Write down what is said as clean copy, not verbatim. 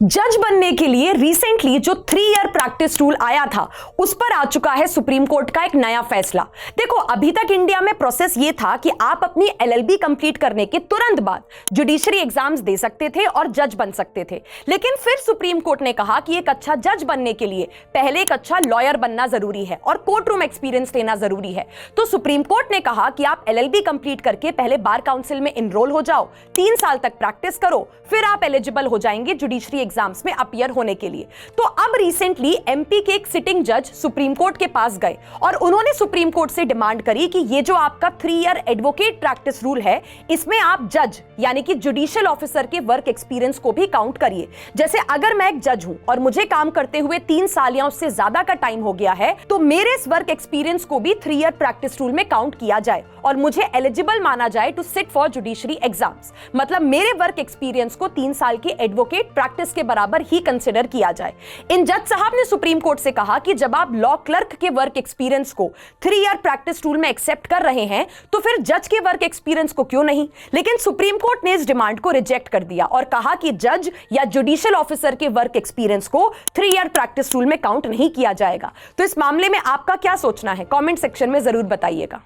जज बनने के लिए रिसेंटली जो 3 ईयर प्रैक्टिस रूल आया था उस पर आ चुका है सुप्रीम कोर्ट का एक नया फैसला। देखो, अभी तक इंडिया में प्रोसेस ये था कि आप अपनी एलएलबी कंप्लीट करने के तुरंत बाद जुडिशरी एग्जाम्स दे सकते थे और जज बन सकते थे। लेकिन फिर सुप्रीम कोर्ट ने कहा कि एक अच्छा जज बनने के लिए पहले एक अच्छा लॉयर बनना जरूरी है और कोर्ट रूम एक्सपीरियंस लेना जरूरी है। तो सुप्रीम कोर्ट ने कहा कि आप एलएलबी कंप्लीट करके पहले बार काउंसिल में इनरोल हो जाओ, 3 साल तक प्रैक्टिस करो, फिर आप एलिजिबल हो जाएंगे जुडिशरी एग्जाम्स में अपीयर होने के लिए। तो अब रिसेंटली एमपी के एक सिटिंग जज सुप्रीम कोर्ट के पास गए और उन्होंने सुप्रीम कोर्ट से डिमांड करी कि ये जो आपका 3 ईयर एडवोकेट प्रैक्टिस रूल है, इसमें आप जज यानी कि जुडिशियल ऑफिसर के वर्क एक्सपीरियंस को भी काउंट करिए। जैसे अगर मैं एक जज हूं और मुझे काम करते हुए 3 साल या उससे ज्यादा का टाइम हो गया है, तो मेरे इस वर्क एक्सपीरियंस को भी 3 ईयर प्रैक्टिस रूल में काउंट किया जाए और मुझे एलिजिबल माना जाए to sit for judiciary exams. मतलब मेरे वर्क एक्सपीरियंस को 3 साल की एडवोकेट प्रैक्टिस के बराबर ही कंसिडर किया जाए। इन जज साहब ने सुप्रीम कोर्ट से कहा कि जब आप लॉ क्लर्क के वर्क एक्सपीरियंस को 3 ईयर प्रैक्टिस रूल में एक्सेप्ट कर रहे हैं, तो फिर जज के वर्क एक्सपीरियंस को क्यों नहीं। लेकिन सुप्रीम कोर्ट ने इस डिमांड को रिजेक्ट कर दिया और कहा कि जज या जुडिशियल ऑफिसर के वर्क एक्सपीरियंस को 3 ईयर प्रैक्टिस रूल में काउंट नहीं किया जाएगा। तो इस मामले में आपका क्या सोचना है, कमेंट सेक्शन में जरूर बताइएगा।